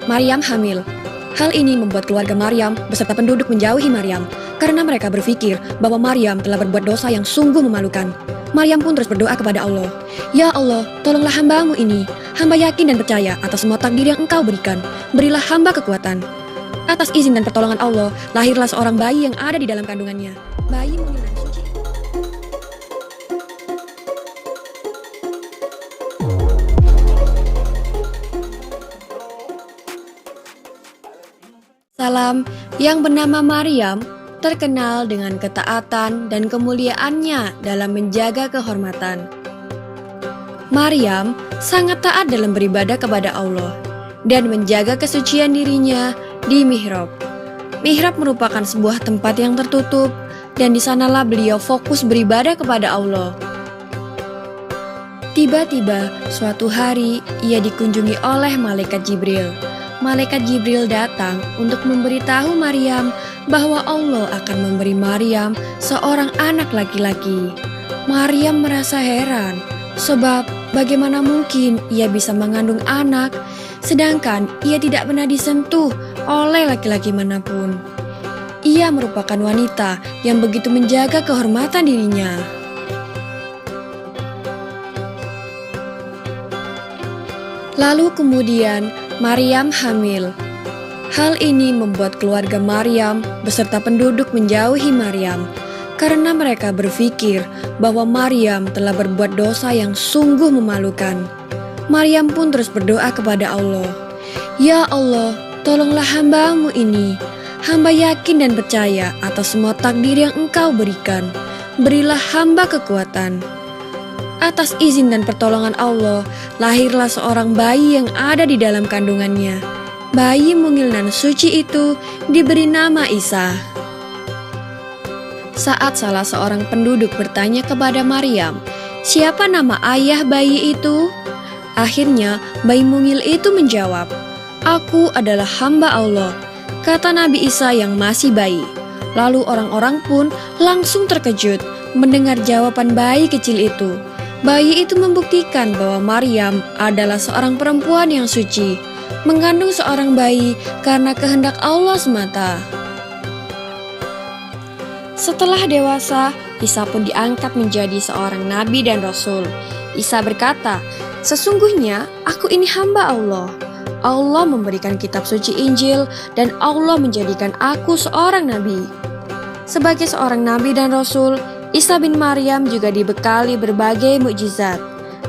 Maryam hamil. Hal ini membuat keluarga Maryam beserta penduduk menjauhi Maryam karena mereka berpikir bahwa Maryam telah berbuat dosa yang sungguh memalukan. Maryam pun terus berdoa kepada Allah. Ya Allah, tolonglah hamba-Mu ini. Hamba yakin dan percaya atas semua takdir yang Engkau berikan. Berilah hamba kekuatan. Atas izin dan pertolongan Allah, lahirlah seorang bayi yang ada di dalam kandungannya. Bayi mungil dan suci. Salam yang bernama Maryam terkenal dengan ketaatan dan kemuliaannya dalam menjaga kehormatan. Maryam sangat taat dalam beribadah kepada Allah dan menjaga kesucian dirinya di mihrab. Mihrab merupakan sebuah tempat yang tertutup dan di sanalah beliau fokus beribadah kepada Allah. Tiba-tiba suatu hari ia dikunjungi oleh malaikat Jibril. Malaikat Jibril datang untuk memberitahu Maryam bahwa Allah akan memberi Maryam seorang anak laki-laki. Maryam merasa heran, sebab bagaimana mungkin ia bisa mengandung anak, sedangkan ia tidak pernah disentuh oleh laki-laki manapun. Ia merupakan wanita yang begitu menjaga kehormatan dirinya. Lalu kemudian Maryam hamil. Hal ini membuat keluarga Maryam beserta penduduk menjauhi Maryam karena mereka berpikir bahwa Maryam telah berbuat dosa yang sungguh memalukan. Maryam pun terus berdoa kepada Allah. Ya Allah, tolonglah hamba-Mu ini. Hamba yakin dan percaya atas semua takdir yang Engkau berikan. Berilah hamba kekuatan. Atas izin dan pertolongan Allah, lahirlah seorang bayi yang ada di dalam kandungannya. Bayi mungil dan suci itu diberi nama Isa. Saat salah seorang penduduk bertanya kepada Maryam, siapa nama ayah bayi itu? Akhirnya bayi mungil itu menjawab, "Aku adalah hamba Allah," kata Nabi Isa yang masih bayi. Lalu orang-orang pun langsung terkejut mendengar jawaban bayi kecil itu. Bayi itu membuktikan bahwa Maryam adalah seorang perempuan yang suci, mengandung seorang bayi karena kehendak Allah semata. Setelah dewasa, Isa pun diangkat menjadi seorang nabi dan rasul. Isa berkata, "Sesungguhnya aku ini hamba Allah. Allah memberikan kitab suci Injil dan Allah menjadikan aku seorang nabi." Sebagai seorang nabi dan rasul, Isa bin Maryam juga dibekali berbagai mukjizat.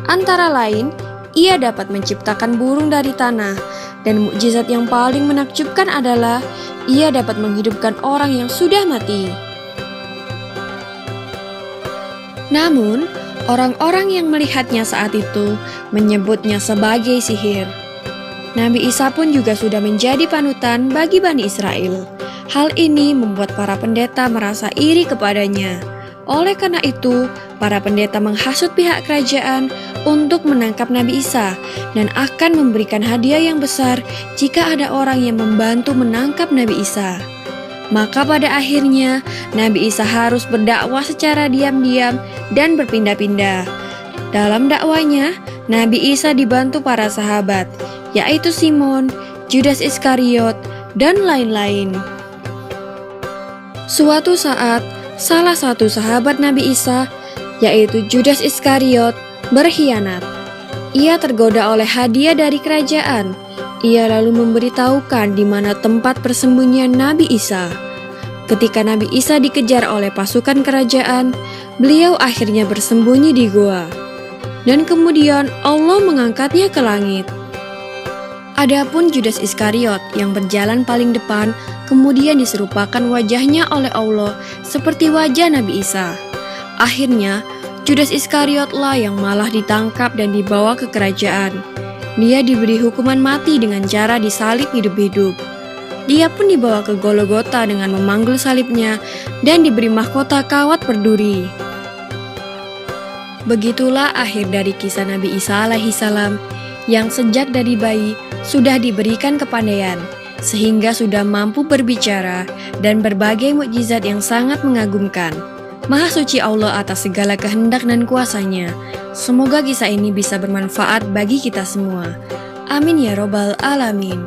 Antara lain, ia dapat menciptakan burung dari tanah, dan mukjizat yang paling menakjubkan adalah ia dapat menghidupkan orang yang sudah mati. Namun, orang-orang yang melihatnya saat itu menyebutnya sebagai sihir. Nabi Isa pun juga sudah menjadi panutan bagi Bani Israel. Hal ini membuat para pendeta merasa iri kepadanya. Oleh karena itu, para pendeta menghasut pihak kerajaan untuk menangkap Nabi Isa dan akan memberikan hadiah yang besar jika ada orang yang membantu menangkap Nabi Isa. Maka pada akhirnya, Nabi Isa harus berdakwah secara diam-diam dan berpindah-pindah. Dalam dakwanya, Nabi Isa dibantu para sahabat, yaitu Simon, Judas Iskariot, dan lain-lain. Suatu saat, salah satu sahabat Nabi Isa, yaitu Judas Iskariot, berkhianat. Ia tergoda oleh hadiah dari kerajaan. Ia lalu memberitahukan di mana tempat persembunyian Nabi Isa. Ketika Nabi Isa dikejar oleh pasukan kerajaan, beliau akhirnya bersembunyi di goa. Dan kemudian Allah mengangkatnya ke langit. Adapun Judas Iskariot yang berjalan paling depan kemudian diserupakan wajahnya oleh Allah seperti wajah Nabi Isa. Akhirnya, Judas Iskariotlah yang malah ditangkap dan dibawa ke kerajaan. Dia diberi hukuman mati dengan cara disalib hidup-hidup. Dia pun dibawa ke Golgota dengan memanggul salibnya dan diberi mahkota kawat berduri. Begitulah akhir dari kisah Nabi Isa alaihissalam yang sejak dari bayi sudah diberikan kepandaian, sehingga sudah mampu berbicara dan berbagai mukjizat yang sangat mengagumkan. Maha suci Allah atas segala kehendak dan kuasanya. Semoga kisah ini bisa bermanfaat bagi kita semua. Amin ya robbal alamin.